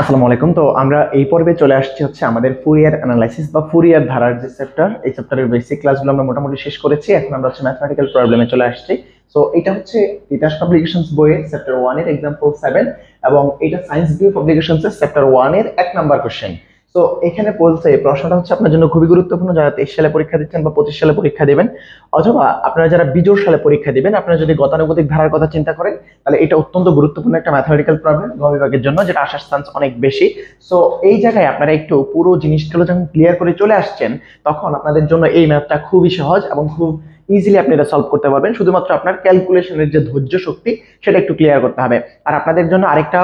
আসসালামু আলাইকুম। তো আমরা এই পর্বে চলে আসছি হচ্ছে আমাদের ফুরিয়ার অ্যানালাইসিস বা ফুরিয়ার ধারার যে চ্যাপ্টার, এই চ্যাপ্টারের বেসিক ক্লাসগুলো আমরা মোটামুটি শেষ করেছি। এখন আমরা হচ্ছে ম্যাথমেটিক্যাল প্রবলেমে চলে আসছি। সো এটা হচ্ছে তিতাস পাবলিকেশনস বইয়ের চ্যাপ্টার 1 এর एग्जांपल 7 এবং এটা সায়েন্স ভিউ পাবলিকেশনস এর চ্যাপ্টার 1 এর 1 নাম্বার কোশ্চেন। তো এখানে বলছে এই প্রশ্নটা হচ্ছে আপনার জন্য খুবই গুরুত্বপূর্ণ, যারা 23 সালে পরীক্ষা দিচ্ছেন বা 25 সালে পরীক্ষা দিবেন, অথবা আপনারা যারা বিজোড় সালে পরীক্ষা দিবেন। আপনারা যদি গতানুগতিক ধারার কথা চিন্তা করেন, তাহলে এটা অত্যন্ত গুরুত্বপূর্ণ একটা ম্যাথমেটিক্যাল প্রবলেম গ বিভাগের জন্য, যেটা আসার চান্স অনেক বেশি। সো এই জায়গায় আপনারা একটু পুরো জিনিসগুলো যখন ক্লিয়ার করে চলে আসছেন, তখন আপনাদের জন্য এই ম্যাথটা খুবই সহজ এবং খুব ইজিলি আপনি এটা সলভ করতে পারবেন। শুধুমাত্র আপনার ক্যালকুলেশনের যে ধৈর্য শক্তি, সেটা একটু ক্লিয়ার করতে হবে। আর আপনাদের জন্য আরেকটা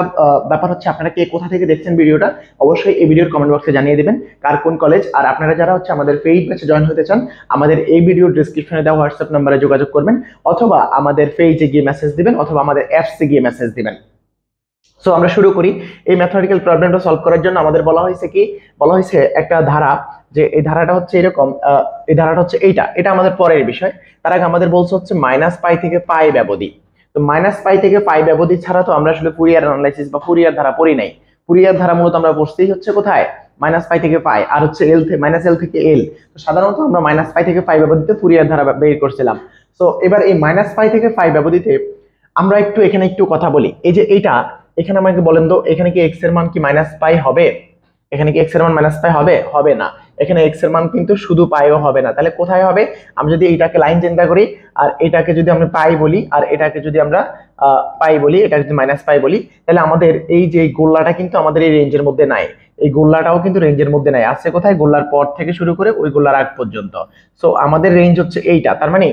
ব্যাপার হচ্ছে, আপনারা কে কোথা থেকে দেখছেন ভিডিওটা, অবশ্যই এই ভিডিওর কমেন্ট বক্সে জানিয়ে দিবেন কার কোন কলেজ। আর আপনারা যারা হচ্ছে আমাদের পেইড ব্যাচে জয়েন হতে চান, আমাদের এই ভিডিওর ডেসক্রিপশনে দেওয়া হোয়াটসঅ্যাপ নাম্বারে যোগাযোগ করবেন, অথবা আমাদের পেজে গিয়ে মেসেজ দিবেন, অথবা আমাদের অ্যাপসে গিয়ে মেসেজ দিবেন। সো আমরা শুরু করি। এই ম্যাথমেটিক্যাল প্রবলেমটা সলভ করার জন্য আমাদের বলা হয়েছে কি, বলা হয়েছে একটা ধারা, যে এই ধারাটা হচ্ছে এরকম, এই ধারাটা হচ্ছে এইটা, এটা আমাদের পরের বিষয়। তার আগে আমাদের বলছে হচ্ছে মাইনাস পাই থেকে পাই ব্যবধি। তো মাইনাস পাই থেকে পাই ব্যবধি ছাড়া তো আমরা আসলে ফুরিয়ার অ্যানালাইসিস বা ফুরিয়ার ধারা পড়ি নাই। ফুরিয়ার ধারা মূলত আমরা পড়তেই হচ্ছে কোথায়, মাইনাস পাই থেকে পাই, আর হচ্ছে এল থেকে মাইনাস এল থেকে এল। তো সাধারণত আমরা মাইনাস পাই থেকে পাই ব্যবধিতে ফুরিয়ার ধারা বের করছিলাম। তো এবার এই মাইনাস পাই থেকে পাই ব্যবধিতে আমরা একটু এখানে একটু কথা বলি। এই যে এইটা, এখানে আমাকে বলেন তো, এখানে কি এক্স এর মান কি মাইনাস পাই হবে? এখানে কি এক্স এর মান মাইনাস পাই হবে? হবে না। এখানে এক্স এর মান কিন্তু শুধু পাইও হবে না, তাহলে কোথায় হবে? আমরা যদি এইটাকে লাইন চিন্তা করি, আর এটাকে যদি আমরা পাই বলি, আর এটাকে যদি আমরা পাই বলি, এটাকে যদি মাইনাস পাই বলি, তাহলে আমাদের এই যে গোল্লাটা কিন্তু আমাদের এই রেঞ্জের মধ্যে নাই। এই গোল্লাটাও কিন্তু রেঞ্জের মধ্যে নাই, আছে কোথায়? গোল্লার পর থেকে শুরু করে ওই গোল্লার আগ পর্যন্ত। সো আমাদের রেঞ্জ হচ্ছে এইটা। তার মানে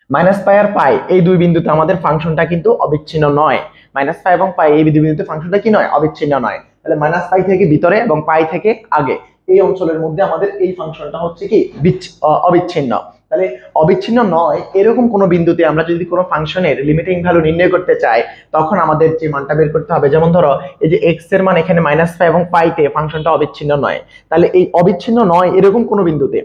মাইনাস পাই আর পাই এই দুই বিন্দুতে আমাদের ফাংশনটা কিন্তু অবিচ্ছিন্ন নয়। মাইনাস পাই এবং পাই এই দুই বিন্দুতে ফাংশনটা কি নয়? অবিচ্ছিন্ন নয়। তাহলে মাইনাস পাই থেকে ভিতরে এবং পাই থেকে আগে, এই অঞ্চলের মধ্যে আমাদের এই ফাংশনটা হচ্ছে কি অবিচ্ছিন্ন। তাহলে অবিচ্ছিন্ন নয় এরকম কোন বিন্দুতে আমরা যদি কোনো ফাংশনের লিমিটিং ভ্যালু নির্ণয় করতে চাই, তখন আমাদের যে মানটা বের করতে হবে, যেমন ধরো এই যে এক্স এর মান এখানে মাইনাস পাই এবং পাইতে ফাংশনটা অবিচ্ছিন্ন নয়, তাহলে এই অবিচ্ছিন্ন নয় এরকম কোন বিন্দুতে,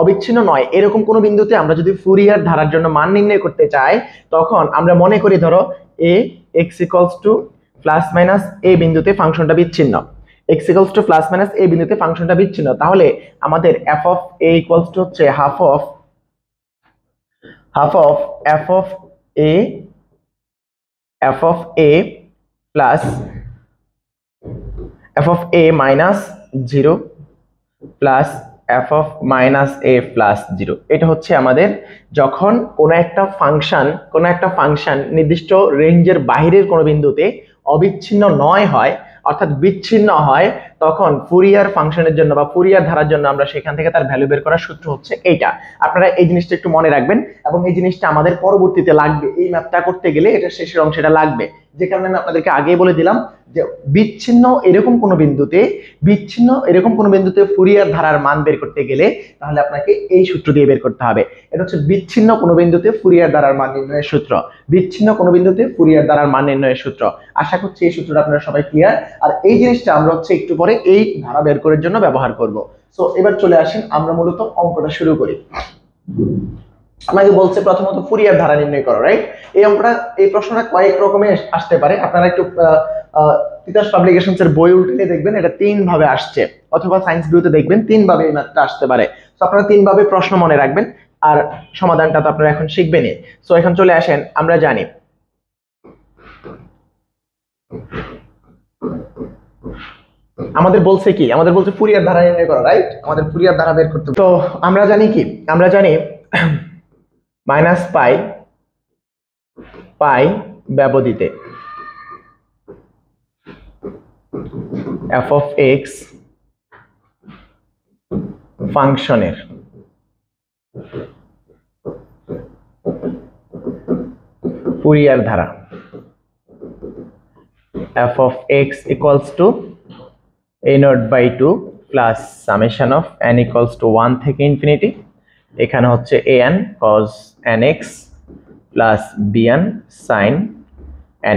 অবিচ্ছিন্ন নয় এরকম কোন বিন্দুতে আমরা যদি ফুরিয়ার ধারার জন্য মান নির্ণয় করতে চাই, তখন আমরা মনে করি ধরো এ x equals to plus minus a বিন্দুতে ফাংশনটা বিচ্ছিন্ন, x equals to plus minus a বিন্দুতে ফাংশনটা বিচ্ছিন্ন, তাহলে আমাদের f of a equals to হচ্ছে half of f of a, f of a plus f of a minus 0 plus f of minus a plus 0। এটা হচ্ছে আমাদের যখন কোনো একটা ফাংশন নির্দিষ্ট রেঞ্জের বাহিরের কোনো বিন্দুতে অবিচ্ছিন্ন নয় হয়, অর্থাৎ বিচ্ছিন্ন হয়, তখন ফুরিয়ার ফাংশনের জন্য বা ফুরিয়ার ধারার জন্য আমরা সেখান থেকে তার ভ্যালু বের করার সূত্র হচ্ছে এইটা। আপনারা এই জিনিসটা একটু মনে রাখবেন, এবং এই জিনিসটা আমাদের পরবর্তীতে লাগবে, এই ম্যাপটা করতে গেলে এটা শেষের অংশটা লাগবে। যে কারণে আমি আপনাদেরকে আগেই বলে দিলাম যে বিচ্ছিন্ন এরকম কোনো বিন্দুতে ফুরিয়ার ধারার মান বের করতে গেলে তাহলে আপনাকে এই সূত্র দিয়ে বের করতে হবে। এটা হচ্ছে বিচ্ছিন্ন কোনো বিন্দুতে ফুরিয়ার ধারার মান নির্ণয়ের সূত্র, বিচ্ছিন্ন কোনো বিন্দুতে ফুরিয়ার ধারার মান নির্ণয়ের সূত্র। আশা করছি এই সূত্রটা আপনারা সবাই ক্লিয়ার। আর এই জিনিসটা আমরা হচ্ছে একটু পরে এই ধারা বের করার জন্য ব্যবহার করব। সো এবার চলে আসেন, আমরা মূলত অঙ্কটা শুরু করি। আমাকে বলছে প্রথমত ফুরিয়ার ধারা নির্ণয় করো, রাইট? এই অঙ্কটা, এই প্রশ্নটা কয়েক রকমে আসতে পারে। আপনারা একটু তিতাস পাবলিকেশনস এর বই উল্টে দেখবেন, এটা 3 ভাবে আসছে, অথবা সায়েন্স ভিউতে দেখবেন 3 ভাবে এই ম্যাথটা আসতে পারে। তো আপনারা 3 ভাবে প্রশ্ন মনে রাখবেন, আর সমাধানটা তো আপনারা এখন শিখবেনই। সো এখন চলে আসেন, আমরা জানি আমাদের বলছে কি, আমাদের বলছে ফুরিয়ার ধারা নির্ণয় করো, রাইট? আমাদের ফুরিয়ার ধারা বের করতে। তো আমরা জানি কি, আমরা জানি মাইনাস পাই পাই ব্যবধিতে এফ অফ এক্স ফাংশনের ফুরিয়ার ধারা f of x equals to a naught by 2 plus summation of n equals to 1 থেকে ইনফিনিটি, এখানে হচ্ছে an cos nx plus bn sin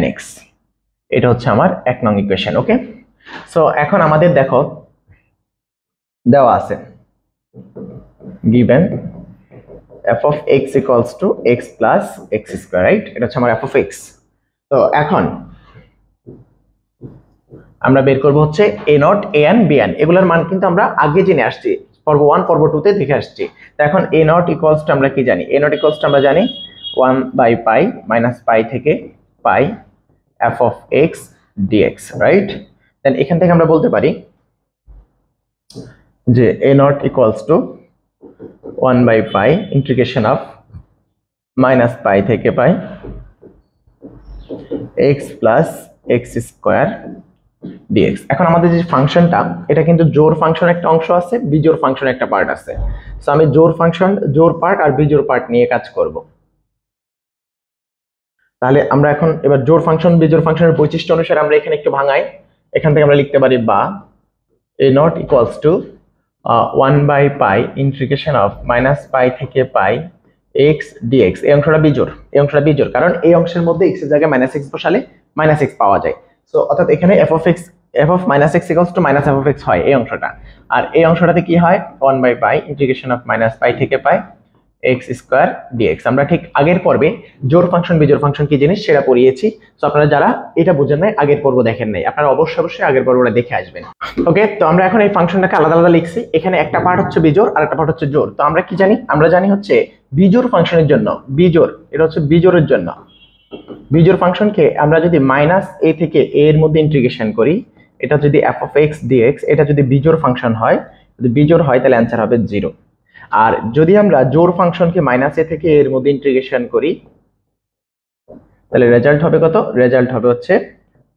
nx। এটা হচ্ছে আমার 1 নং ইকুয়েশন। ওকে, সো এখন আমাদের দেখো দেওয়া আছে given f of x equals to x plus x square, right? এটা হচ্ছে আমার f of x। তো এখন আমরা বের করব হচ্ছে a নট an bn, এগুলোর মান কিন্তু আমরা আগে জেনে আসছি, পর্ব 1 পর্ব 2 তে দেখে আসছি। তো এখন a নট ইকুয়ালস টু আমরা কি জানি, a নট ইকুয়ালস টু আমরা জানি 1/π মাইনাস পাই থেকে pi f of x dx, right? Then এখান থেকে আমরা বলতে পারি যে a naught equals to 1/π integration of minus pi থেকে pi x plus x square dx। এখন আমাদের যে ফাংশনটা, এটা কিন্তু জোড় ফাংশন একটা অংশ আছে, বিজোড় ফাংশন একটা পার্ট আছে। সো আমি জোড় ফাংশন, জোড় পার্ট আর বিজোড় পার্ট নিয়ে কাজ করব। তাহলে আমরা এখন এবার জোড় ফাংশন বিজোড় ফাংশনের বৈশিষ্ট্য অনুসারে আমরা এখানে একটু ভাঙাই। এখান থেকে আমরা লিখতে পারি বা a naught equals to 1/π integration of minus pi থেকে পাই x dx। এই অংশটা বিজোড়, কারণ এই অংশের মধ্যে x এর জায়গায় মাইনাস x বসালে মাইনাস x পাওয়া যায়। সো অর্থাৎ এখানে f of minus x equals to minus f of x হয় এই অংশটা, আর এই অংশটাতে কি হয় 1/π ইন্টিগ্রেশন অফ মাইনাস পাই থেকে পাই x স্কয়ার dx। আমরা ঠিক আগের পর্বে জোড় ফাংশন বিজোড় ফাংশন কি জিনিস সেটা পড়িয়েছি। সো আপনারা যারা এটা বুঝেন নাই, আগের পর্ব দেখেন নাই, আপনারা অবশ্যই আগের পর্বটা দেখে আসবেন। ওকে, তো আমরা এখন এই ফাংশনটাকে আলাদা আলাদা লিখছি। এখানে একটা পার্ট হচ্ছে বিজোড় আর একটা পার্ট হচ্ছে জোড়। তো আমরা কি জানি, আমরা জানি হচ্ছে বিজোড় ফাংশনের জন্য, বিজোড় এটা হচ্ছে বিজোড়ের জন্য, বিজোড় ফাংশনকে আমরা যদি মাইনাস a থেকে a এর মধ্যে ইন্টিগ্রেশন করি, এটা যদি f of x dx, এটা যদি বিজোড় ফাংশন হয়, যদি বিজোড় হয় তাহলে অ্যান্সার হবে 0। আর যদি আমরা জোড় ফাংশনকে মাইনাস a থেকে a এর মধ্যে ইন্টিগ্রেশন করি, তাহলে রেজাল্ট হবে কত? রেজাল্ট হবে হচ্ছে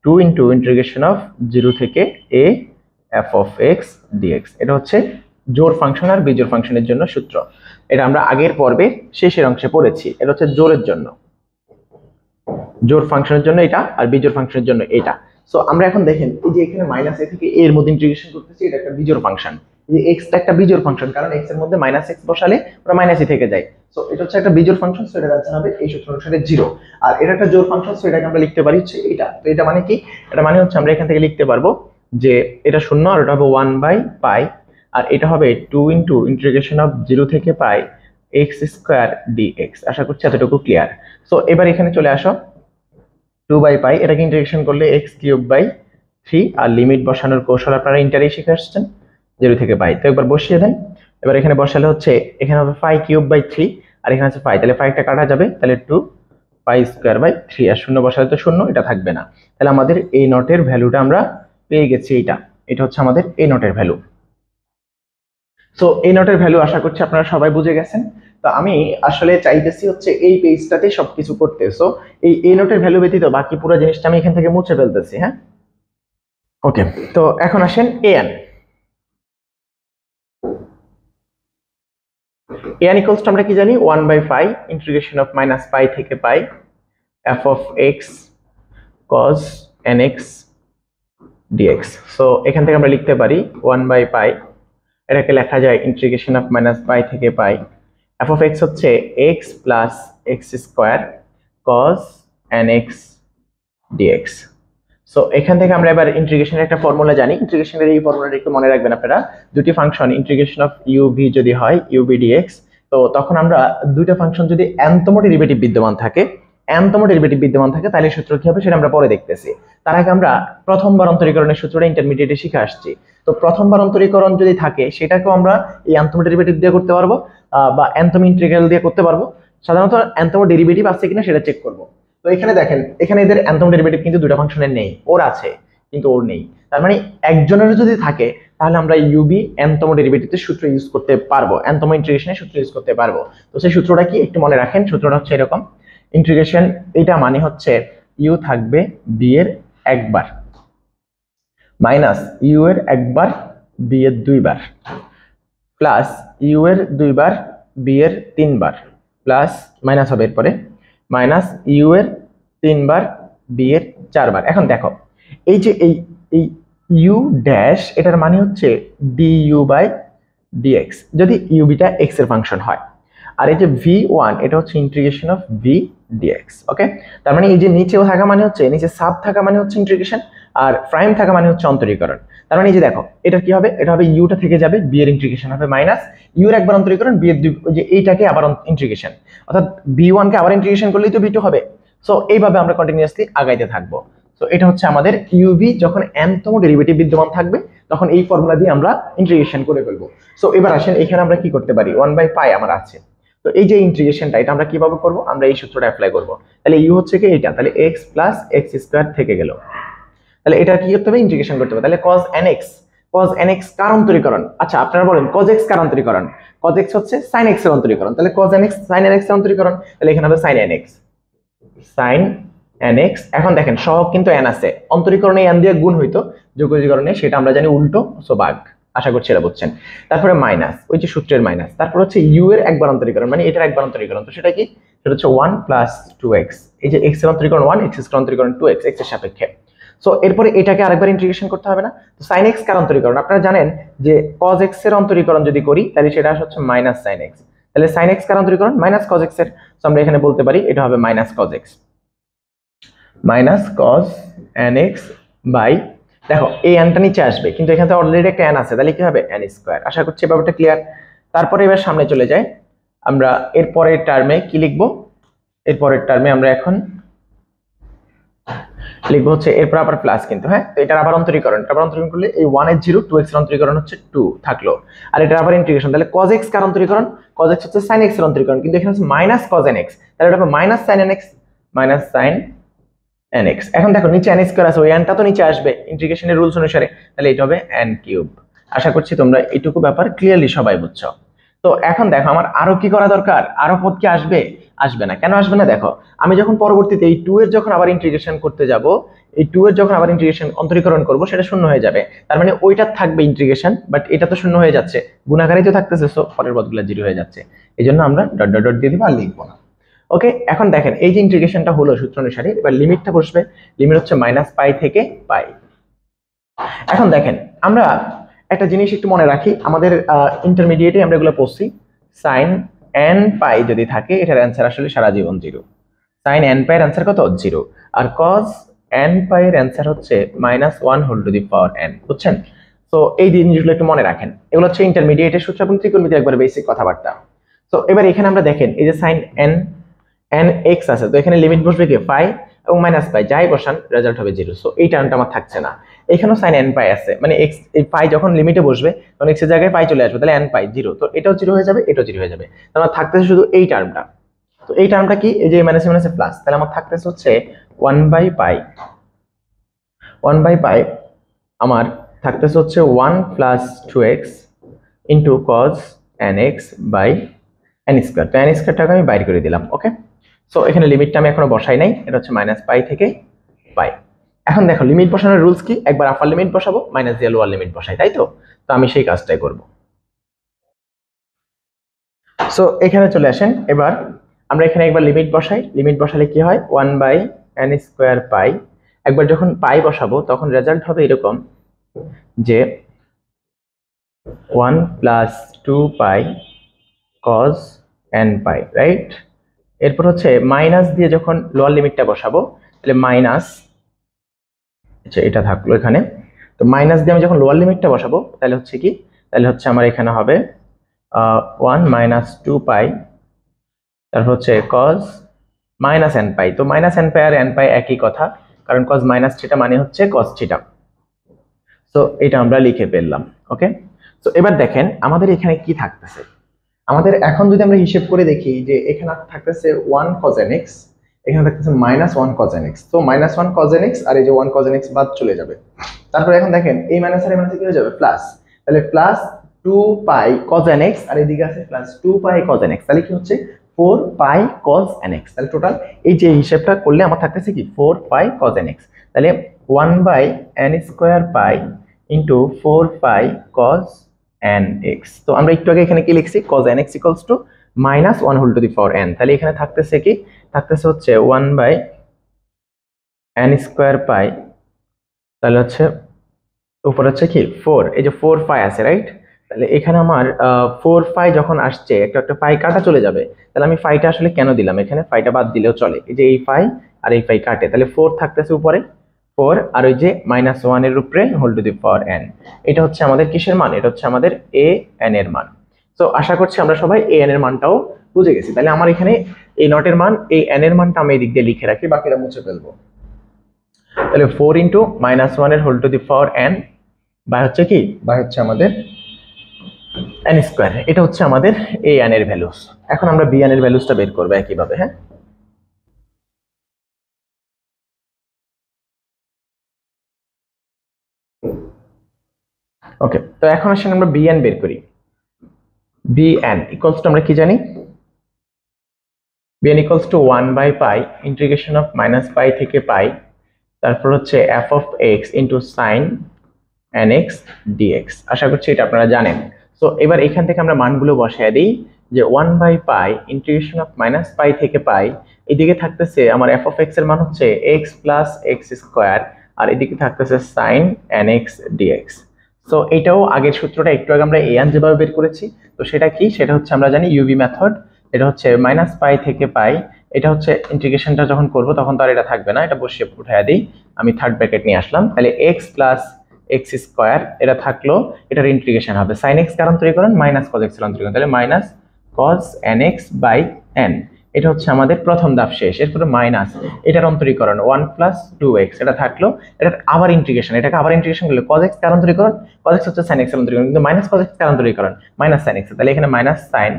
2 ইনটু ইন্টিগ্রেশন অফ 0 থেকে a f of x dx। এটা হচ্ছে জোড় ফাংশন আর বিজোড় ফাংশনের জন্য সূত্র। এটা আমরা আগের পর্বে শেষের অংশে পড়েছি। এটা হচ্ছে জোড়ের জন্য, জোড় ফাংশনের জন্য এটা, আর বিজোড় ফাংশনের জন্য এটা। সো আমরা এখন দেখেন এই যে এখানে মাইনাস a থেকে a এর মধ্যে ইন্টিগ্রেশন করতেছি, এটা একটা বিজোড় ফাংশন। এই যে x টা একটা বিজোড় ফাংশন, কারণ x এর মধ্যে মাইনাস x বসালে ওটা মাইনাসই থেকে যায়। সো এটা হচ্ছে একটা বিজোড় ফাংশন, সো এটার आंसर হবে এই সূত্র অনুসারে 0। আর এটা একটা জোড় ফাংশন, সো এটাকে আমরা লিখতে পারি হচ্ছে এটা। তো এটা মানে কি? এটা মানে হচ্ছে আমরা এখান থেকে লিখতে পারবো যে এটা 0 আর এটা হবে 1/π, আর এটা হবে 2 ইনটু ইন্টিগ্রেশন অফ 0 থেকে পাই x স্কয়ার dx। আশা করছি এতটুকু ক্লিয়ার। সো এবার এখানে চলে আসো 2/π, এটাকে ইন্টিগ্রেশন করলে x³ 3, আর লিমিট বসানোর কৌশল আপনারা ইন্টারেই শিখে আসছেন 0 থেকে পাই। তো একবার বসিয়ে দেন। এবার এখানে বসালে হচ্ছে এখানে হবে 5³ 3, আর এখানে আছে 5, তাহলে 5টা কাটা যাবে, তাহলে 2π²/3, আর 0 বসালে তো 0, এটা থাকবে না। তাহলে আমাদের a নটের ভ্যালুটা আমরা পেয়ে গেছি। এটা হচ্ছে আমাদের a নটের ভ্যালু। সো a নটের ভ্যালু আশা করছি আপনারা সবাই বুঝে গেছেন। তো আমি আসলে চাইতেছি হচ্ছে এই পেজটাতে সবকিছু করতে। সো এই a নটের ভ্যালু ব্যতীত বাকি পুরো জিনিসটা আমি এখান থেকে মুছে ফেলতেছি। হ্যাঁ, ওকে। তো এখন আসেন an ইকুয়ালস টু আমরা কি জানি 1/π ইন্টিগ্রেশন অফ মাইনাস পাই থেকে pi f of x cos nx dx। So এখান থেকে আমরা লিখতে পারি 1/π, এটাকে লেখা যায় ইন্টিগ্রেশন অফ মাইনাস পাই থেকে পাই f of x হচ্ছে x plus x square cos nx dx। So এখান থেকে আমরা এবার ইন্টিগ্রেশনের একটা ফর্মুলা জানি। ইন্টিগ্রেশনের এই ফর্মুলাটা একটু মনে রাখবেন আপনারা। দুটি ফাংশন ইন্টিগ্রেশন অফ uv যদি হয় uv dx, তো তখন আমরা দুইটা ফাংশন যদি nতম ডেরিভেটিভ বিদ্যমান থাকে, তাহলে সূত্র কি হবে সেটা আমরা পরে দেখতেছি। তার আগে আমরা প্রথমবার অন্তরীকরণের সূত্রটা ইন্টারমিডিয়েটে শিখে আসছি। তো প্রথমবার অন্তরীকরণ যদি থাকে সেটাকেও আমরা এই nতম ডেরিভেটিভ দিয়ে করতে পারবো, বা nতম ইন্টিগ্রাল দিয়ে করতে পারবো। সাধারণত nতম ডেরিভেটিভ আছে কিনা সেটা চেক করব। তো এখানে দেখেন, এখানে এদের nতম ডেরিভেটিভ কিন্তু দুটো ফাংশনের নেই, ওর আছে কিন্তু ওর নেই। তার মানে একজনের যদি থাকে তাহলে আমরা uv nতম ডেরিভেটিভের সূত্র ইউজ করতে পারবো, nতম ইন্টিগ্রেশনের সূত্র ইউজ করতে পারবো। তো সেই সূত্রটা কি একটু মনে রাখেন। সূত্রটা হচ্ছে এরকম, ইন্টিগ্রেশন এটা মানে হচ্ছে u থাকবে b এর একবার মাইনাস u এর একবার b এর দুইবার প্লাস u এর দুইবার b এর তিনবার প্লাস মাইনাস হবে এরপরে মাইনাস u এর তিনবার b এর চারবার। এখন দেখো এই যে এই u ড্যাশ, এটার মানে হচ্ছে du/dx যদি u বিটা x এর ফাংশন হয়, আর এই যে v1 এটা হচ্ছে ইন্টিগ্রেশন অফ v dx। ওকে, তার মানে এই যে নিচেও থাকা মানে হচ্ছে, নিচে সাব থাকা মানে হচ্ছে ইন্টিগ্রেশন, আর প্রাইম থাকা মানে হচ্ছে অন্তরীকরণ। তার মানে এই যে দেখো এটা কি হবে, এটা হবে u টা থেকে যাবে b এর ইন্টিগ্রেশন হবে মাইনাস u এর একবার অন্তরীকরণ b এর দুই, যে এইটাকে আবার ইন্টিগ্রেশন, অর্থাৎ v1 কে আবার ইন্টিগ্রেশন করলেই তো v2 হবে। সো এইভাবে আমরা কন্টিনিউয়াসলি আগাইতে থাকবো। তো এটা হচ্ছে আমাদের ইউভি যখন n-তম ডেরিভেটিভ বিদ্যমান থাকবে তখন এই ফর্মুলা দিয়ে আমরা ইন্টিগ্রেশন করে ফেলবো। সো এবার আসেন এখানে আমরা কি করতে পারি, 1/π আমার আছে। তো এই যে ইন্টিগ্রেশনটা এটা আমরা কিভাবে করব, আমরা এই সূত্রটা অ্যাপ্লাই করব। তাহলে ইউ হচ্ছে কি এটা, তাহলে x প্লাস এক্স স্কোয়ার থেকে গেল। তাহলে এটা কি করতে হবে, ইন্টিগ্রেশন করতে হবে। তাহলে cos nx, cos nx কার অন্তরীকরণ? আচ্ছা আপনারা বলেন cos x কার অন্তরীকরণ? cos x হচ্ছে sin x এর অন্তরীকরণ। তাহলে cos nx sin nx এর অন্তরীকরণ, তাহলে এখানে হবে sin nx, sin nx। এখন দেখেন সহগ কিন্তু n আছে, অন্তরীকরণে n দিয়ে গুণ হইতো, যোগজীকরণে সেটা আমরা জানি উল্টো, সো ভাগ। আশা করছি এটা বুঝছেন। তারপরে মাইনাস, ওই যে সূত্রের মাইনাস। তারপর হচ্ছে u এর একবার অন্তরীকরণ, মানে এটার একবার অন্তরীকরণ। তো সেটা কি, সেটা হচ্ছে 1 প্লাস 2x। এই যে x এর অন্তরীকরণ 1, x এর অন্তরীকরণ 2x, x এর সাপেক্ষে। সো এরপরে এটাকে আরেকবার ইন্টিগ্রেশন করতে হবে না? তো sin x কার অন্তরীকরণ? আপনারা জানেন যে cos x এর অন্তরীকরণ যদি করি তাহলে সেটা হচ্ছে মাইনাস sin x। তাহলে sin x কার অন্তরীকরণ? মাইনাস cos x এর। সো আমরা এখানে বলতে পারি এটা হবে minus cos x, minus cos nx by, দেখো এই nটা নিচে আসবে কিন্তু এখানে অলরেডি একটা n আছে, তাহলে কি হবে n স্কয়ার। আশা করছি ব্যাপারটা ক্লিয়ার। তারপরে এবার সামনে চলে যাই, আমরা এর পরের টার্মে কি লিখবো, এর পরের টার্মে আমরা এখন লিখবো হচ্ছে এরপর আবার প্লাস কিন্তু, হ্যাঁ। তো এটার আবার অন্তরীকরণ, এটা আবার অন্তরীকরণ করলে এই 1 এর 0, 2x এর অন্তরীকরণ হচ্ছে 2 থাকলো, আর এটার আবার ইন্টিগ্রেশন। তাহলে cos x কার অন্তরীকরণ? cos x হচ্ছে sin x এর অন্তরীকরণ, কিন্তু এখানে হচ্ছে মাইনাস cos nx, তাহলে এটা হবে minus sin nx, minus sin nx। এখন দেখো নিচে n স্কয়ার আছে, ওই nটা তো নিচে আসবে ইন্টিগ্রেশনের রুলস অনুসারে, তাহলে এটা হবে n কিউব। আশা করছি তোমরা এইটুকু ব্যাপার ক্লিয়ারলি সবাই বুঝছো। তো এখন দেখো আমার আরো কি করা দরকার, আরো পদ কি আসবে? আসবে না। কেন আসবে না? দেখো আমি যখন পরবর্তীতে এই 2 এর যখন আবার ইন্টিগ্রেশন করতে যাব, এই 2 এর যখন আবার ইন্টিগ্রেশন অন্তরীকরণ করব সেটা শূন্য হয়ে যাবে, তার মানে ওইটা থাকবে ইন্টিগ্রেশন, বাট এটা তো শূন্য হয়ে যাচ্ছে, গুণাকারই তো থাকতেছে, সো পরের পদগুলো 0 হয়ে যাচ্ছে। এইজন্য আমরা ডট ডট ডট দিয়ে দিব আর লিখবো না। ওকে, এখন দেখেন এই যে ইন্টিগ্রেশনটা হলো সূত্র অনুসারে, এবার লিমিটটা বসবে। লিমিট হচ্ছে -π থেকে π। এখন দেখেন আমরা একটা জিনিস একটু মনে রাখি, আমাদের ইন্টারমিডিয়েটে আমরা এগুলো পড়ছি, sin nπ যদি থাকে এটার অ্যান্সার আসলে সারা জীবন 0। sin nπ এর অ্যান্সার কত? 0। আর cos nπ এর অ্যান্সার হচ্ছে -1/n, বুঝছেন? তো এই জিনিসগুলো একটু মনে রাখেন, এগুলো হচ্ছে ইন্টারমিডিয়েটের সূত্র এবং ত্রিকোণমিতির একবার বেসিক কথাবার্তা। তো এবার এখানে আমরা দেখেন এই যে sin nx আছে, তো এখানে লিমিট বসবে কি π এবং -π, যাই বসান রেজাল্ট হবে 0। সো এই টার্মটা আমার থাকছে না। এখানেও sin nπ আছে, মানে x এই π যখন লিমিটে বসবে তখন x এর জায়গায় π চলে আসবে, তাহলে nπ 0। তো এটাও 0 হয়ে যাবে, এটাও 0 হয়ে যাবে। তাহলে আমার থাকতেছে শুধু এই টার্মটা। তো এই টার্মটা কি, এই যে মাইনাস মাইনাসে প্লাস, তাহলে আমার থাকতেছে হচ্ছে 1/π, 1/π আমার থাকতেছে হচ্ছে 1 plus 2x into cos nx by n square. তো n স্কয়ারটাকে আমি বাইর করে দিলাম। ওকে, সো এখানে লিমিটটা আমি এখনো বসাই নাই, এটা হচ্ছে -π থেকে π। এখন দেখো লিমিট বসানোর রুলস কি, একবার আপার লিমিট বসাবো, মাইনাস দিয়ে লোয়ার লিমিট বসাই, তাই তো? তো আমি সেই কাজটাই করব। সো এখানে চলে আসেন, এবার আমরা এখানে একবার লিমিট বসাই। লিমিট বসালে কি হয়, 1/n স্কয়ার π। একবার যখন π বসাবো তখন রেজাল্ট হবে এরকম যে 1 প্লাস 2π cos nπ, রাইট? এরপর হচ্ছে মাইনাস দিয়ে যখন লোয়ার লিমিটটা বসাবো তাহলে মাইনাস, আচ্ছা এটা থাকলো এখানে। তো মাইনাস দিয়ে আমি যখন লোয়ার লিমিটটা বসাবো তাহলে হচ্ছে কি, তাহলে হচ্ছে আমার এখানে হবে 1 মাইনাস 2π, তারপর হচ্ছে cos -nπ। তো -nπ আর nπ একই কথা, কারণ cos θ মানে হচ্ছে cos θ। তো এটা আমরা লিখে ফেললাম। ওকে, তো এবার দেখেন আমাদের এখানে কি থাকতেছে। আমাদের এখন যদি আমরা হিসেব করে দেখি যে এখানে থাকতেছে 1 cos nx, এখানে থাকতেছে -1 cos nx। তো -1 cos nx আর এই যে 1 cos nx বাদ চলে যাবে। তারপর এখন দেখেন এই মাইনাস আর এই মাইনাস কি হয়ে যাবে, প্লাস। তাহলে প্লাস 2π cos nx আর এদিকে আছে প্লাস 2π cos nx, তাহলে কি হচ্ছে 4π cos nx। তাহলে টোটাল এই যে হিসেবটা করলে আমার থাকতেছে কি 4π cos nx। তাহলে 1/n square π into 4π cos nx। তো আমরা একটু আগে এখানে কি লিখছি, cos nx equals to -1/n। তাহলে এখানে থাকতেছে কি, থাকতেছে হচ্ছে 1/n স্কয়ার π, তাহলে হচ্ছে উপর হচ্ছে কি 4, এই যে 4π আছে, রাইট? তাহলে এখানে আমার 4π যখন আসছে একটা একটা পাই কাটা চলে যাবে, তাহলে আমি পাইটা আসলে কেন দিলাম, এখানে পাইটা বাদ দিলেও চলে। এই যে এই পাই আর এই পাই কাটে, তাহলে 4 থাকতেছে উপরে 4, আর ওই যে -1 এর উপরে n। এটা হচ্ছে আমাদের কিসের মান, এটা হচ্ছে আমাদের an এর মান। তো আশা করছি আমরা সবাই an এর মানটাও বুঝে গেছি। তাহলে আমার এখানে এই নটের মান, এই n এর মানটা আমি এই দিক দিয়ে লিখে রাখি, বাকিটা মুছে ফেলবো। তাহলে 4 ইন্টু -1 এর whole to the power n by হচ্ছে কি, বাই হচ্ছে আমাদের n স্কয়ার। এটা হচ্ছে আমাদের a n এর ভ্যালুস। এখন আমরা b n এর ভ্যালুসটা বের করব একইভাবে। হ্যাঁ, ওকে, তো এখন আসলে আমরা bn বের করি। bn ইকুয়ালস টু আমরা কি জানি, bn equals to 1 by pi integration of minus pi থেকে পাই, তারপর হচ্ছে f of x into sine nx dx। আশা করছি এটা আপনারা জানেন। সো এবার এখান থেকে আমরা মানগুলো বসায় দিই যে 1 by pi integration of minus pi থেকে পাই, এদিকে থাকতেছে আমার f অফ x এর মান হচ্ছে x প্লাস x স্কোয়ার, আর এদিকে থাকতেছে সাইন nx dx। সো এটাও আগের সূত্রটা একটু আগে আমরা an যেভাবে বের করেছি, তো সেটা কি, সেটা হচ্ছে আমরা জানি ইউভি মেথড। এটা হচ্ছে মাইনাস পাই থেকে পাই, এটা হচ্ছে ইন্টিগ্রেশনটা যখন করব তখন তো আর এটা থাকবে না, এটা বসিয়ে উঠাইয়া দিই। আমি থার্ড ব্র্যাকেট নিয়ে আসলাম, তাহলে x প্লাস এক্স স্কোয়ার এটা থাকলো, এটার ইন্টিগ্রেশন হবে সাইন এক্স কার অন্তরীকরণ মাইনাস কজ এক্স এর অন্তরীকরণ, তাহলে minus cos n x by n. এটা হচ্ছে আমাদের প্রথম ধাপ শেষ। এরপরে মাইনাস এটার অন্তরীকরণ 1 প্লাস 2x এটা থাকলো, এটার আবার ইন্টিগ্রেশন, এটাকে আবার ইন্টিগ্রেশন করলে কজ এক্স কার অন্তরীকরণ, কজ এক্স হচ্ছে সাইন এক্স এর অন্তরীকরণ, কিন্তু মাইনাস কজ এক্স কার অন্তরীকরণ মাইনাস সাইন এক্স, তাহলে এখানে minus sine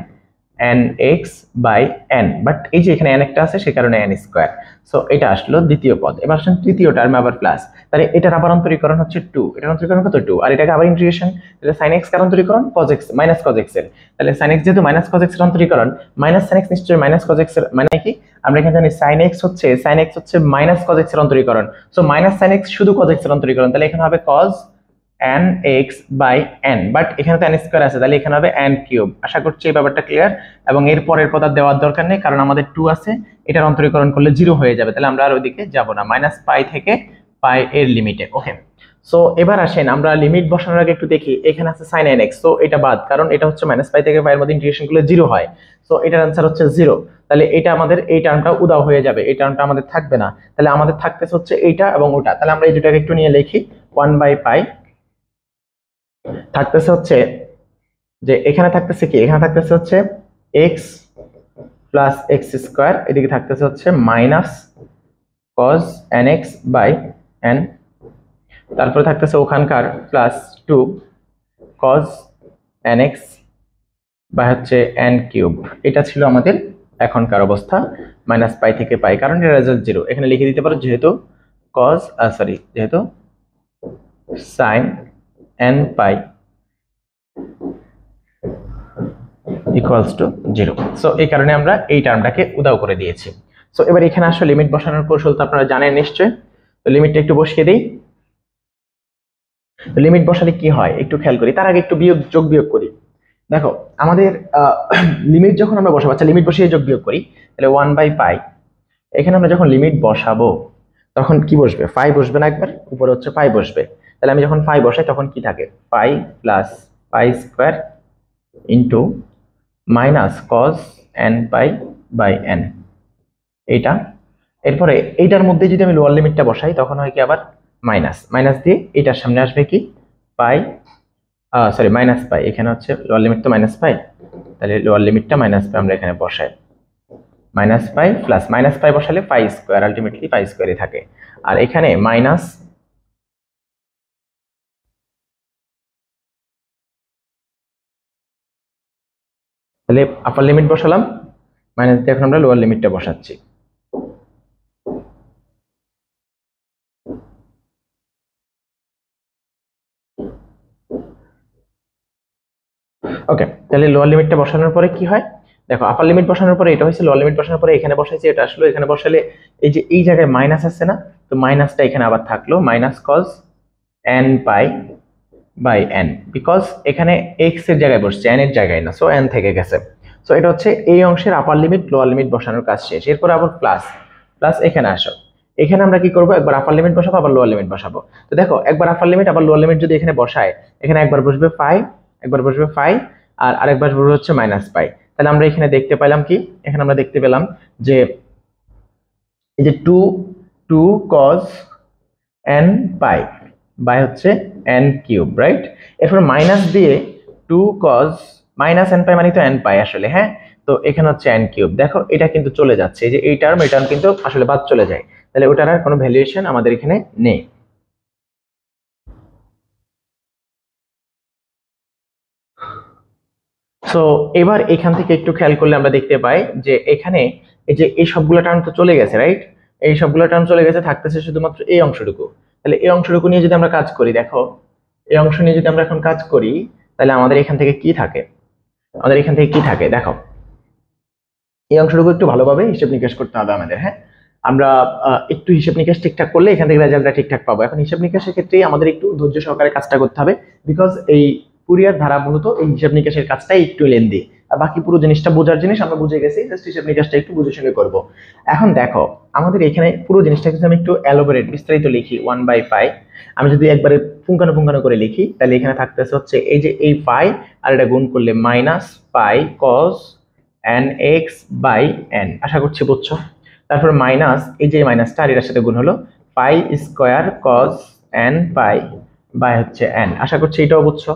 nx by n, but এই যে এখানে n একটা আছে সে কারণে n স্কয়ার। সো এটা আসলো দ্বিতীয় পদ। এবার আসেন তৃতীয় টার্মে আবার প্লাস, তাহলে এটার আবার অন্তরীকরণ হচ্ছে 2, এটার অন্তরীকরণ কত 2, আর এটাকে আবার ইন্টিগ্রেশন, তাহলে sin x কার অন্তরীকরণ cos x minus cos x এর, তাহলে sin x যেহেতু মাইনাস cos x এর অন্তরীকরণ, মাইনাস sin x নিশ্চয়ই মাইনাস cos x এর, মানে কি আমরা এখানে জানি sin x হচ্ছে মাইনাস cos x এর অন্তরীকরণ, সো মাইনাস sin x শুধু cos x এর অন্তরীকরণ, তাহলে এখানে হবে cos nx by n, but এখানে তো n স্কয়ার আছে, তাহলে এখানে হবে n কিউব। আশা করছি এই ব্যাপারটা ক্লিয়ার, এবং এর পরের পদ আর দেওয়ার দরকার নেই কারণ আমাদের 2 আছে, এটার অন্তরীকরণ করলে 0 হয়ে যাবে, তাহলে আমরা আর ওইদিকে যাব না, মাইনাস পাই থেকে পাই এর লিমিটে। ওকে, সো এবার আসেন আমরা লিমিট বসানোর আগে একটু দেখি, এখানে আছে sin nx, সো এটা বাদ, কারণ এটা হচ্ছে মাইনাস পাই থেকে পাই এর মধ্যে ইন্টিগ্রেশন করলে 0 হয়, সো এটার आंसर হচ্ছে 0, তাহলে এটা আমাদের এই টার্মটা উধাও হয়ে যাবে, এই টার্মটা আমাদের থাকবে না, তাহলে আমাদের থাকতেছে হচ্ছে এইটা এবং ওটা। তাহলে আমরা এই দুটাকে একটু নিয়ে লিখি, 1 বাই পাই থাকতেছে হচ্ছে যে এখানে থাকতেছে কি, এখানে থাকতেছে হচ্ছে x প্লাস এক্স স্কোয়ার, এদিকে থাকতেছে হচ্ছে minus cos nx by n, তারপরে থাকতেছে ওখানকার প্লাস 2 cos nx বাই হচ্ছে n কিউব। এটা ছিল আমাদের এখনকার অবস্থা মাইনাস পাই থেকে পাই, কারণ এর রেজাল্ট 0, এখানে লিখে দিতে পারো যেহেতু যেহেতু sin n pi equals to 0, so এই কারণে আমরা এই টার্মটাকে উধাও করে দিয়েছি। সো এবার এখানে আসলে লিমিট বসানোর কৌশল তো আপনারা জানেন নিশ্চয়, তো লিমিটটা একটু বসিয়ে দিই। লিমিট বসালে কি হয় একটু খেয়াল করি, তার আগে একটু যোগ বিয়োগ করি। দেখো আমাদের লিমিট যখন আমরা বসাবো, আচ্ছা লিমিট বসিয়ে যোগ বিয়োগ করি, তাহলে 1 বাই পাই, এখানে আমরা যখন লিমিট বসাবো তখন কি বসবে, পাই বসবে না, একবার উপরে হচ্ছে পাই বসবে, তাহলে আমি যখন পাই বসাই তখন কি থাকে, pi plus pi square into minus cos n pi by n, এইটা। এরপরে এইটার মধ্যে যদি আমি লোয়ার লিমিটটা বসাই তখন হয় কি আবার মাইনাস, মাইনাস দিয়ে এটার সামনে আসবে কি পাই, মাইনাস পাই, এখানে হচ্ছে লোয়ার লিমিট তো মাইনাস পাই, তাহলে লোয়ার লিমিটটা মাইনাস পাই আমরা এখানে বসাই, মাইনাস পাই প্লাস মাইনাস পাই বসালে পাই স্কোয়ার, আলটিমেটলি পাই স্কোয়ারই থাকে, আর এখানে মাইনাস তাহলে আপার লিমিট বসালাম, মাইনাস দিয়ে এখন আমরা লোয়ার লিমিটটা বসাচ্ছি। ওকে, তাহলে লোয়ার লিমিটটা বসানোর পরে কি হয়, দেখো আপার লিমিট বসানোর পরে এটা হয়েছে, লোয়ার লিমিট বসানোর পরে এখানে বসাইছি, এটা আসলো, এখানে বসালে এই যে এই জায়গায় মাইনাস আছে না, তো মাইনাসটা এখানে আবার থাকলো, minus cos n pi by n, because এখানে x এর জায়গায় বসছে n এর জায়গায় না, সো n থেকে গেছে। সো এটা হচ্ছে এই অংশের আপার লিমিট লোয়ার লিমিট বসানোর কাজ শেষ। এরপর আবার প্লাস প্লাস এখানে আসো, এখানে আমরা কি করব, একবার আপার লিমিট বসাবো আবার লোয়ার লিমিট বসাবো, তো দেখো একবার আপার লিমিট আবার লোয়ার লিমিট যদি এখানে বসায়, এখানে একবার বসবে পাই, একবার বসবে পাই, আর আরেকবার বসবে হচ্ছে মাইনাস পাই, তাহলে আমরা এখানে দেখতে পেলাম কি, এখানে আমরা দেখতে পেলাম যে এই যে 2 cos n পাই বাই হচ্ছে n কিউব, রাইট। এরপর মাইনাস দিয়ে 2 cos মাইনাস n পাই মানে তো n পাই আসলে, হ্যাঁ, তো তো এখানে হচ্ছে n কিউব। দেখো এটা কিন্তু চলে যাচ্ছে, এই যে এই টার্ম কিন্তু আসলে বাদ চলে যায়, তাহলে ওটার আর কোনো ভ্যালুয়েশন আমাদের এখানে নেই। সো এবার এখান থেকে একটু খেয়াল করলে আমরা দেখতে পাই যে এখানে এই যে এই সবগুলো টার্ম তো চলে গেছে, রাইট? এই সবগুলো টার্ম চলে গেছে, থাকতেছে শুধুমাত্র এই অংশটুকু। তাহলে এই অংশটুকু নিয়ে যদি আমরা কাজ করি, দেখো এই অংশ নিয়ে যদি আমরা এখন কাজ করি, তাহলে আমাদের এখান থেকে কি থাকে, আমাদের এখান থেকে কি থাকে দেখো। এই অংশটুকু একটু ভালোভাবে হিসেব নিকাশ করতে হবে আমাদের, হ্যাঁ? আমরা একটু হিসেব নিকাশ ঠিকঠাক করলে এখান থেকে রেজাল্টটা ঠিকঠাক পাবো। এখন হিসেব নিকাশের ক্ষেত্রে আমাদের একটু ধৈর্য সহকারে কাজটা করতে হবে, বিকজ এই ফুরিয়ার ধারা মূলত এই হিসাব নিকাশের কাজটাই একটু লেন্দি, আর বাকি পুরো জিনিসটা বোঝার জিনিস আমরা বুঝে গেছি, জাস্ট হিসাব নিকাশটা একটু বুঝে শুনে করবো। এখন দেখো আমাদের এখানে পুরো জিনিসটা যদি আমি একটু এলোবোরেট বিস্তারিত লিখি 1/5, আমি যদি একবারে পুঙ্খানু করে লিখি, তাহলে এখানে থাকতেছে হচ্ছে এই যে এই পাই, আর এটা গুণ করলে minus pi cos nx by n, আশা করছি বুঝছো। তারপর মাইনাস এই যে মাইনাসটা আর এটার সাথে গুণ হলো pi square cos n pi by হচ্ছে n, আশা করছি এটাও বুঝছো।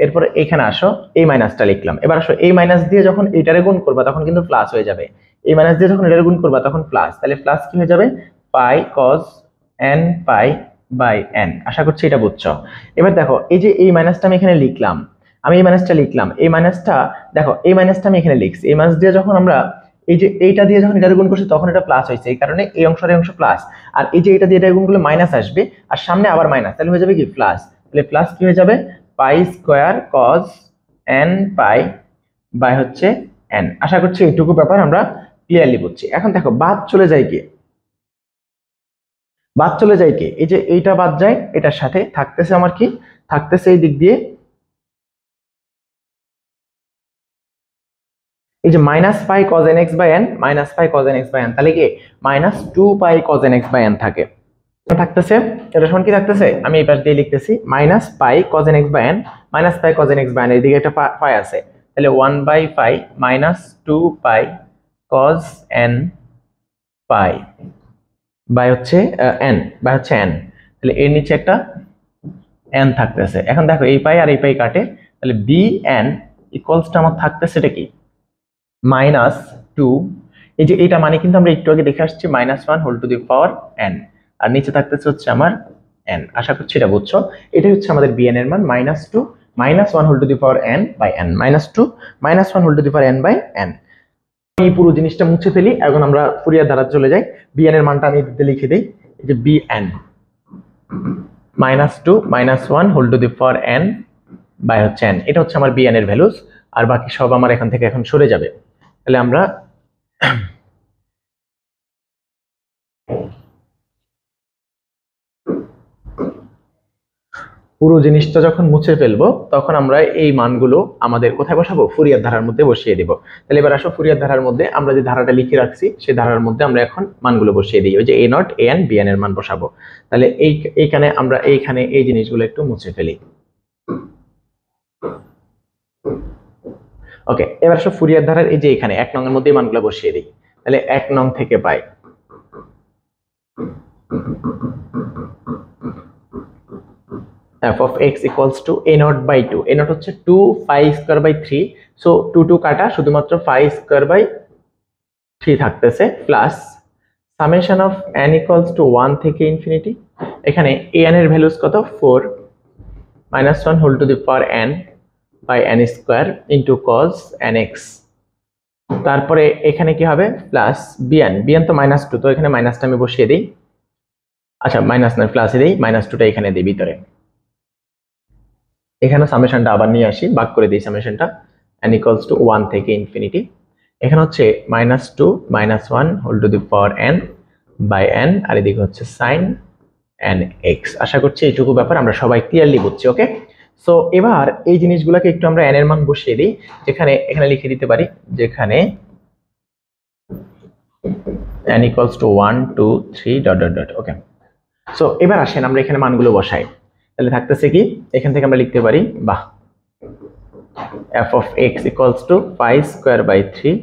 এরপরে এখানে আসো, এই মাইনাসটা লিখলাম। এবার আসো এই মাইনাস দিয়ে যখন এটারে গুণ করবা তখন কিন্তু প্লাস হয়ে যাবে, এই মাইনাস দিয়ে যখন এটারে গুণ করবা তখন প্লাস, তাহলে প্লাস কি হয়ে যাবে পাই কস n পাই বাই n, আশা করছি এটা বুঝছো। এবার দেখো এই যে এই মাইনাসটা আমি এখানে লিখলাম, আমি এই মাইনাসটা লিখলাম, এই মাইনাসটা দেখো এই মাইনাসটা আমি এখানে লিখছি, এই মাইনাস দিয়ে যখন আমরা এই যে এইটা দিয়ে যখন এটা গুণ করছি তখন এটা প্লাস হয়েছে, এই কারণে এই অংশ আর এই অংশ প্লাস, আর এই যে এটা দিয়ে এটা গুণ করলে মাইনাস আসবে, আর সামনে আবার মাইনাস, তাহলে হয়ে যাবে কি প্লাস, তাহলে প্লাস কি হয়ে যাবে pi square cos n pi by হচ্ছে n, আশা করছি এইটুকু ব্যাপার আমরা ক্লিয়ারলি বুঝছি। এখন দেখো বাদ চলে যায় কি, বাদ চলে যায় কি, এই যে এইটা বাদ যায়, এটার সাথে থাকতেছে আমার কি, থাকতেছে এই দিক দিয়ে এই যে minus pi cos n x by n, minus pi cos n x by n, তাহলে কি minus 2 pi cos n x by n থাকে, থাকতেছে। এটা সমান কি থাকতেছে, আমি এই পাশ দিয়ে লিখতেছি minus pi cos n x by n, minus pi cos n x by n, এদিকে একটা পাই আছে, তাহলে 1/5 minus 2 pi cos n pi by হচ্ছে এন, বাই হচ্ছে এন, তাহলে এর নিচে একটা এন থাকতেছে। এখন দেখো এই পাই আর এই পাই কাটে, তাহলে বি এন ইকুয়ালসটা আমার থাকতেছে এটা কি -2, এই যে এটা মানে কিন্তু আমরা একটু আগে দেখে আসছি -1 whole to the power n, আর নিচে থাকতেছে হচ্ছে আমার n, আশা করছি এটা বুঝছো। এটাই হচ্ছে আমাদের bn এর মান -2 -1 whole to the power n by n, -2 -1 whole to the power n by n। এই পুরো জিনিসটা মুছে ফেলি, এখন আমরা ফুরিয়ার ধারা চলে যাই। bn এর মানটা আমি এদিকে লিখে দেই, এই যে bn -2 -1 whole to the power n by হচ্ছে n, এটা হচ্ছে আমার bn এর ভ্যালুস, আর বাকি সব আমার এখান থেকে এখন সরে যাবে। তাহলে আমরা পুরো জিনিসটা যখন মুছে ফেলবো তখন আমরা এই মানগুলো আমাদের কোথায় বসাবো, ফুরিয়ার ধারার মধ্যে বসিয়ে দিব। তাহলে এবার আসো ফুরিয়ার ধারার মধ্যে আমরা যে ধারাটা লিখে রাখছি সেই ধারার মধ্যে আমরা এখন মানগুলো বসিয়ে দিই, ওই যে a not a n b n এর মান বসাবো। তাহলে এইখানে আমরা এইখানে এই জিনিসগুলো একটু মুছে ফেলি। ওকে, এবার আসো ফুরিয়ার ধারার এই যে এখানে 1 নং এর মধ্যে মানগুলো বসিয়ে দিই। তাহলে 1 নং থেকে pi f of x equals to a naught by 2, a naught হচ্ছে 2 phi square by 3, সো 2 কাটা শুধুমাত্র phi square by 3 থাকতেছে, plus summation of n equals to 1 থেকে ইনফিনিটি, এখানে an এর ভ্যালুস কত 4 -1 whole to the power n by n square into cos nx, তারপরে এখানে কি হবে প্লাস bn তো -2, তো এখানে মাইনাসটা আমি বসিয়ে দিই, আচ্ছা মাইনাস না প্লাসে দিই, -2টা এখানে দিই ভিতরে, এখানে সামেশনটা আবার নিয়ে আসি, ভাগ করে দিই সামেশনটা n ইকুয়ালস টু 1 থেকে ইনফিনিটি, এখানে হচ্ছে -2 -1 whole to the power n by n, আর এদিকে হচ্ছে sin nx। আশা করছি এইটুকু ব্যাপার আমরা সবাই ক্লিয়ারলি বুঝছি। ওকে, সো এবার এই জিনিসগুলোকে একটু আমরা n এর মান বসিয়ে দিই, যেখানে এখানে লিখে দিতে পারি যেখানে n equals to 1 2 3 dot dot dot. Okay, so এবার আসেন আমরা এখানে মানগুলো বসাই। তাহলে থাকতেছে কি, এখান থেকে আমরা লিখতে পারি বাহ f of x equals to pi square by 3,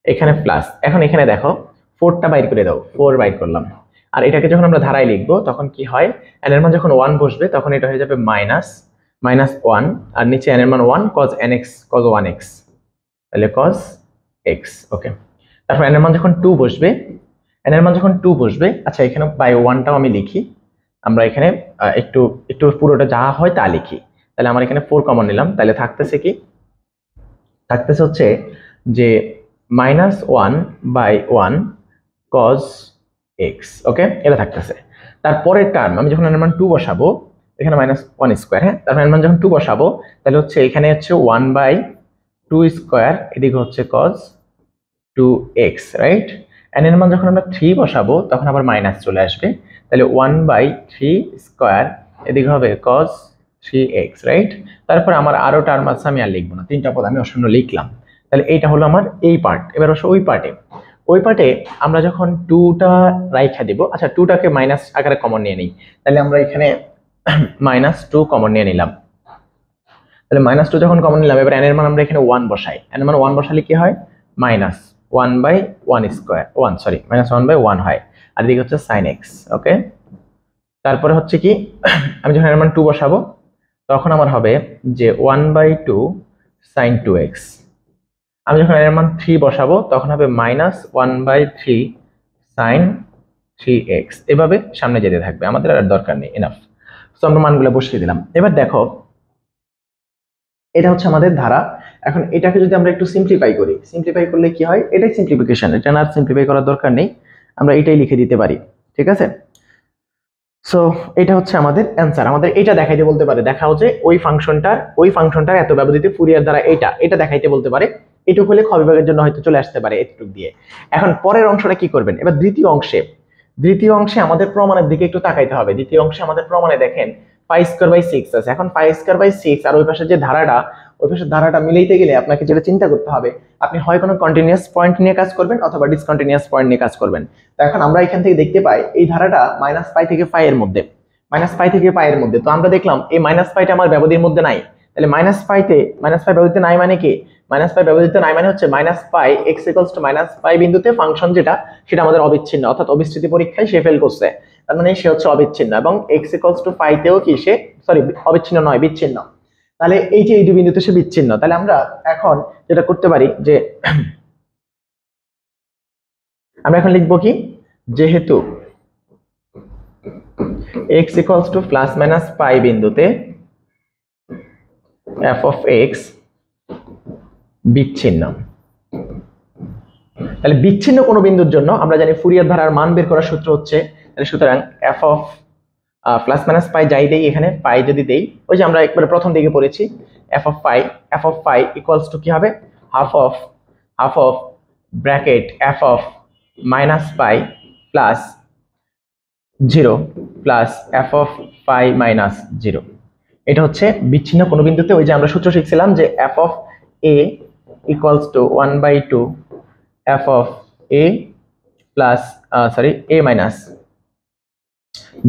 এখানে প্লাস, এখন এখানে দেখো 4টা বাইর করে দাও, 4 বাইর করলাম, আর এটাকে যখন আমরা ধারায় লিখবো তখন কি হয়, n এর মান যখন 1 বসবে তখন এটা হয়ে যাবে -1, আর নিচে n এর মান 1 cos nx cos 1x, তাহলে cos এক্স। ওকে, তারপর n এর মান যখন 2 বসবে, n এর মান যখন 2 বসবে, আচ্ছা এখানে বাই 1টাও আমি লিখি, আমরা এখানে একটু একটু পুরোটা যা হয় তা লিখি। তাহলে আমার এখানে 4 কমন নিলাম, তাহলে থাকতেছে কি, থাকতেছে হচ্ছে যে -1/1 cos x। ওকে, এটা থাকতেছে। তারপরের টার্ম আমি যখন n এর মান 2 বসাবো, এখানে -1 স্কয়ার, হ্যাঁ, তারপর n এর মান যখন 2 বসাবো, তাহলে হচ্ছে এখানে হচ্ছে 1/2 স্কয়ার, এদিকে হচ্ছে cos 2x, রাইট। n এর মান যখন আমরা 3 বসাবো তখন আবার মাইনাস চলে আসবে, তাহলে 1/3 স্কয়ার, এদিকে হবে cos 3x, রাইট। তারপর আমার আরো টার্ম আছে, আমি আর লিখবো না, 3টা পদ আমি অশূন্য লিখলাম। তাহলে এইটা হলো আমার এই পার্ট। এবার অবশ্য ওই পার্টে আমরা যখন 2টা রাইখা দিব, আচ্ছা 2টাকে মাইনাস আকারে কমন নিয়ে নিই, তাহলে আমরা এখানে -2 কমন নিয়ে নিলাম। তাহলে -2 যখন কমন নিলাম, এবার n এর মান আমরা এখানে 1 বসাই। n এর মান 1 বসালে কি হয়, -1/1 স্কয়ার, 1 সরি -1/1 হয়, আর এদিকে হচ্ছে sin x। ওকে, তারপরে হচ্ছে কি, আমি যখন n এর মান 2 বসাবো তখন আমার হবে যে 1/2 sin 2x। আমি যখন n এর মান 3 বসাবো তখন হবে -1/3 sin 3x। এভাবে সামনে যেতে থাকবে, আমাদের আর দরকার নেই, এনাফ। তো আমরা মানগুলো বসিয়ে দিলাম। এবার দেখো, এটা হচ্ছে আমাদের ধারা। এখন এটাকে যদি আমরা একটু সিম্পলিফাই করি, সিম্পলিফাই করলে কি হয়, এটাই সিম্পলিফিকেশন, এটা না সিম্পলিফাই করার দরকার নেই, আমরা এটাই লিখে দিতে পারি, ঠিক আছে। সো এটা হচ্ছে আমাদের অ্যান্সার। আমাদের এটা দেখাইতে বলতে পারে, দেখাও যে ওই ফাংশনটার এত ব্যবহৃত ফুরিয়ার দ্বারা এটা দেখাইতে বলতে পারে। এটুকু হলে খ বিভাগের জন্য হয়তো চলে আসতে পারে এটুকু দিয়ে। এখন পরের অংশটা কি করবেন, এবার দ্বিতীয় অংশে আমাদের প্রমাণের দিকে একটু তাকাইতে হবে। দ্বিতীয় অংশে আমাদের প্রমাণে দেখেন 5²/6 আছে। এখন 5²/6 আর ওই পাশে যে ধারাটা, ওই পাশের ধারাটা মিলাইতে গেলে আপনাকে যেটা চিন্তা করতে হবে, আপনি হয় কোনো কন্টিনিউয়াস পয়েন্ট নিয়ে কাজ করবেন অথবা ডিসকন্টিনিউয়াস পয়েন্ট নিয়ে কাজ করবেন। তো এখন আমরা এখান থেকে দেখতে পাই এই ধারাটা -π থেকে π এর মধ্যে, তো আমরা দেখলাম এই -πটা আমার ব্যবধির মধ্যে নাই। তাহলে -π ব্যবধিত নাই মানে কি, -π ব্যবধিত নাই মানে হচ্ছে -π x -π বিন্দুতে ফাংশন যেটা, সেটা আমাদের অবিচ্ছিন্ন, অর্থাৎ অবিচ্ছিন্ন পরীক্ষায় সে ফেল করছে, তার মানে সে হচ্ছে অবিচ্ছিন্ন। এবং x π তেও কি সে, সরি অবিচ্ছিন্ন নয়, বিচ্ছিন্ন। তাহলে এই যে এই দুই বিন্দুতে সে বিচ্ছিন্ন। তাহলে আমরা এখন যেটা করতে পারি যে আমরা এখন লিখবো কি, যেহেতু x ±π বিন্দুতে f of x বিচ্ছিন্ন, তাহলে বিচ্ছিন্ন কোনো বিন্দুর জন্য আমরা জানি ফুরিয়ার ধারার মান বের করার সূত্র হচ্ছে, তাহলে সুতরাং f of ±π যাই দেই, এখানে পাই যদি দেই, ওই যে আমরা একবারে প্রথম দিকে পড়েছি, f of π ইকুয়ালস টু কি হবে, half of bracket f of -π plus 0 plus f of π minus 0। এটা হচ্ছে বিচ্ছিন্ন কোনো বিন্দুতে, ওই যে আমরা সূত্র শিখছিলাম যে f of a equals to 1/2 f of a plus a minus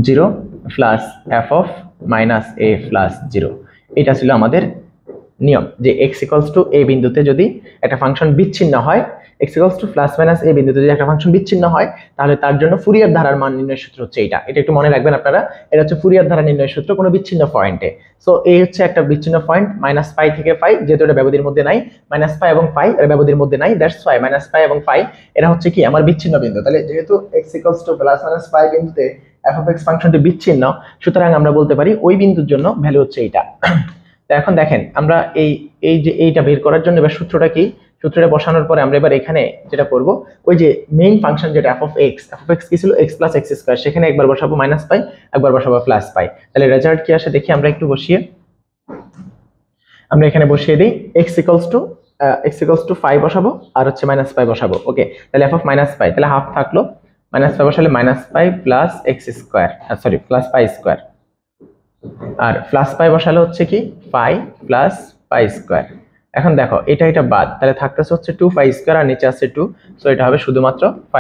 0 plus f of minus a plus 0। এটা ছিল আমাদের নিয়ম যে x equals to a বিন্দুতে যদি একটা ফাংশন বিচ্ছিন্ন হয়, x equals to ± a বিন্দুতে যদি একটা ফাংশন বিচ্ছিন্ন হয়, তাহলে তার জন্য ফুরিয়ার ধারার মান নির্ণয়ের সূত্র হচ্ছে এটা একটু মনে রাখবেন আপনারা। এটা হচ্ছে ফুরিয়ার ধারা নির্ণয়ের সূত্র কোনো বিচ্ছিন্ন পয়েন্টে। সো এই হচ্ছে একটা বিচ্ছিন্ন পয়েন্ট -π থেকে π, যেহেতু এটা ব্যবধির মধ্যে নাই, -π এবং π এর ব্যবধির মধ্যে নাই, দ্যাটস ওয়াই -π এবং π এরা হচ্ছে কি আমার বিচ্ছিন্ন বিন্দু। তাহলে যেহেতু x equals to ± π বিন্দুতে f of x ফাংশনটি বিচ্ছিন্ন, সুতরাং আমরা বলতে পারি ওই বিন্দুর জন্য ভ্যালু হচ্ছে এটা। তো এখন দেখেন আমরা এই যে এইটা বের করার জন্য এবার সূত্রটা কি, সূত্রটা বসানোর পরে আমরা এবার এখানে যেটা করব, ওই যে মেইন ফাংশন যেটা f of x কি ছিল, x + x², সেখানে একবার বসাবো -π, একবার বসাবো +π। তাহলে রেজাল্ট কি আসে দেখি আমরা একটু বসিয়ে, আমরা এখানে বসিয়ে দিই x equals to 5 বসাবো আর হচ্ছে -π বসাবো। ওকে, তাহলে f of -π, তাহলে হাফ থাকলো, -π বসালে -π প্লাস x², সরি +π², আর +π বসালে হচ্ছে কি π প্লাস π²। এখন দেখো এটা বাদ, তাহলে থাকতেছে হচ্ছে 2π² আর নিচে আছে 2, সো এটা হবে শুধুমাত্র π²।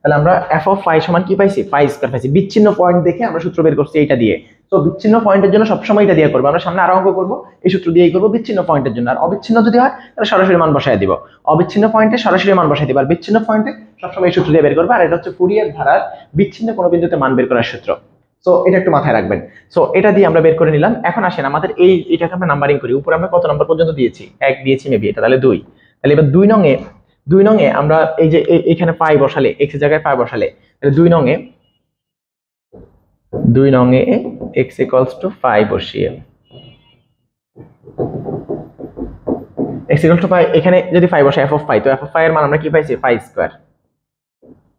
তাহলে আমরা f of π সমান কি পাইছি, π² পাইছি। বিচ্ছিন্ন পয়েন্ট দেখে আমরা সূত্র বের করছি এইটা দিয়ে। তো বিচ্ছিন্ন পয়েন্টের জন্য সবসময় এটা দিয়ে করবো, আমরা সামনে আরো অঙ্ক করবো এই সূত্র দিয়েই করবো বিচ্ছিন্ন পয়েন্টের জন্য। আর অবিচ্ছিন্ন যদি হয় তাহলে সরাসরি মান বসায় দিব, অবিচ্ছিন্ন পয়েন্টে সরাসরি মান বসাই দিব, আর বিচ্ছিন্ন পয়েন্টে সবসময় এই সূত্র দিয়ে বের করবো। আর এটা হচ্ছে ফুরিয়ার ধারার বিচ্ছিন্ন কোনো বিন্দুতে মান বের করার সূত্র। সো এটা একটু মাথায় রাখবেন। সো এটা দিয়ে আমরা বের করে নিলাম। এখন আসেন আমাদের এটাকে আমরা নাম্বারিং করি। উপরে আমরা কত নম্বর পর্যন্ত দিয়েছি, 1 দিয়েছি মেবি, এটা তাহলে 2। তাহলে এবার 2 নং এ 2 নং এ আমরা এই যে এখানে পাই বসালে x এর জায়গায় পাই বসালে তাহলে 2 নং এ x = 5 বসিয়ে x = 5 এখানে যদি 5 বসাই f of phi তো f of phi এর মান আমরা কি পাইছি phi স্কয়ার।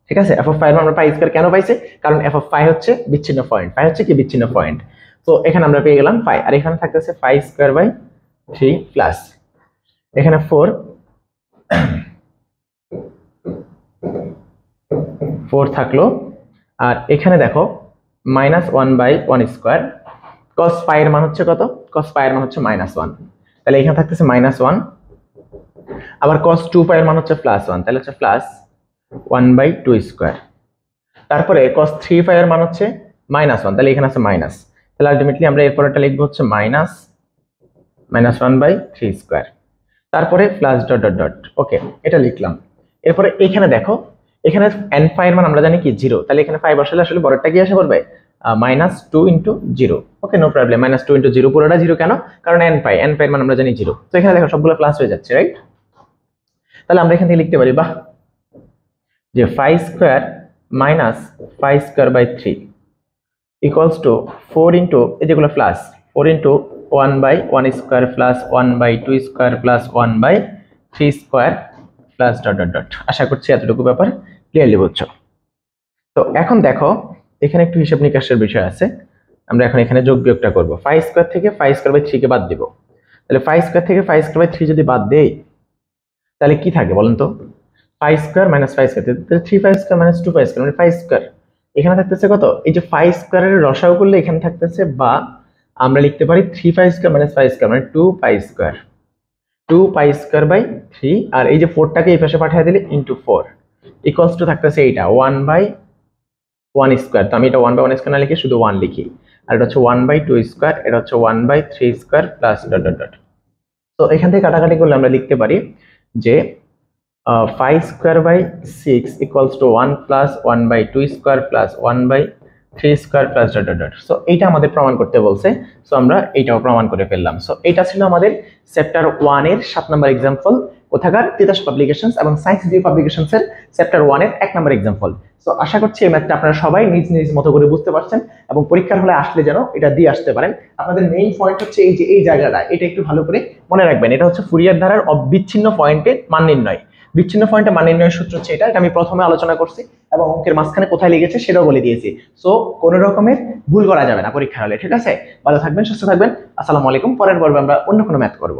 ঠিক আছে, f of phi এর মান আমরা phi স্কয়ার কেন পাইছি কারণ f of phi হচ্ছে বিচ্ছিন্ন পয়েন্ট, phi হচ্ছে কি বিচ্ছিন্ন পয়েন্ট। তো এখানে আমরা পেয়ে গেলাম phi আর এখানে থাকতেছে phi স্কয়ার বাই 3 প্লাস এখানে 4 থাকলো আর এখানে দেখো -1/1 স্কয়ার cos phi এর মান হচ্ছে কত cos phi এর মান হচ্ছে -1 তাহলে এখানে থাকতেছে -1 আবার cos 2 phi এর মান হচ্ছে +1 তাহলে হচ্ছে +1/2 স্কয়ার তারপরে cos 3 phi এর মান হচ্ছে -1 তাহলে এখানে আছে মাইনাস তাহলে আলটিমেটলি আমরা এরপরটা লিখব হচ্ছে -1/3 স্কয়ার তারপরে প্লাস ডট ডট ডট ওকে এটা লিখলাম। এরপরে এখানে দেখো এখানে n phi এর মান আমরা জানি কি 0 তাহলে এখানে phi বসালে আসলে বড়টা কি আসে পড়বে -2 * 0 ওকে নো প্রবলেম -2 * 0 পুরোটা 0 কেন কারণ n phi এর মান আমরা জানি 0 তো এখানে দেখো সবগুলো প্লাস হয়ে যাচ্ছে রাইট। তাহলে আমরা এখান থেকে লিখতে পারি বাহ যে phi square minus phi square by 3 equals to 4 into এই যেগুলো plus 4 into 1/1 square plus 1/2 square plus 1/3 square plus dot dot dot. আশা করছি এতটুকু ব্যাপার ক্লিয়ারলি বুঝছো। তো এখন দেখো এখানে একটু হিসাব নিকাশের বিষয় আছে, আমরা এখন এখানে যোগ বিয়োগটা করব। phi স্কয়ার থেকে phi স্কয়ার বাই 3 কে বাদ দিব, তাহলে phi স্কয়ার থেকে phi স্কয়ার বাই 3 যদি বাদ দেই তাহলে কি থাকে বলেন তো phi square minus phi square তাহলে 3 phi square minus 2 phi square মানে phi স্কয়ার এখানে থাকতেছে কত এই যে phi স্কয়ারের রসাও করলে এখানে থাকতেছে বা আমরা লিখতে পারি 3 phi square minus phi square মানে 2 pi square 2 pi square by 3 আর এই যে 4 টাকে এই পাশে পাঠিয়ে দিলে ইনটু 4 ইকুয়ালস টু থাকতেছে এইটা 1/1 স্কয়ার তো আমি এটা 1/1 স্কয়ার না লিখে শুধু 1 লিখি আর এটা হচ্ছে 1/2 স্কয়ার এটা হচ্ছে 1/3 square plus dot dot dot. তো এখান থেকে কাটাকাটি করলে আমরা লিখতে পারি যে phi square by 6 equals to 1 plus 1/2 square plus 1/3 square plus dot dot dot. So এইটা আমাদের প্রমাণ করতে বলছে, সো আমরা এইটাও প্রমাণ করে ফেললাম। সো এটা ছিল আমাদের চ্যাপ্টার 1 এর 7 নম্বর एग्जांपल কোথাকার তিতাস পাবলিকেশনস এবং সায়েন্স ভিউ পাবলিকেশনস এর চ্যাপ্টার 1 এর 1 নম্বর एग्जांपल। সো আশা করছি এই ম্যাথটা আপনারা সবাই নিজ নিজ মতো করে বুঝতে পারছেন এবং পরীক্ষার হলে আসলে যেন এটা দিয়ে আসতে পারেন। আপনাদের মেইন পয়েন্ট হচ্ছে এই যে এই জায়গাটা এটা একটু ভালো করে মনে রাখবেন, এটা হচ্ছে ফুরিয়ার ধারার অবিচ্ছিন্ন পয়েন্টের মান নির্ণয়। বিচ্ছিন্ন পয়েন্টে মান নির্ণয়ের সূত্র হচ্ছে এটা আমি প্রথমে আলোচনা করছি এবং অঙ্কের মাঝখানে কোথায় লিখেছে সেটাও বলে দিয়েছি। সো কোনো রকমের ভুল করা যাবে না পরীক্ষার হলে। ঠিক আছে, ভালো থাকবেন, সুস্থ থাকবেন, আসসালামু আলাইকুম। পরের পর্বে আমরা অন্য কোনো ম্যাথ করব।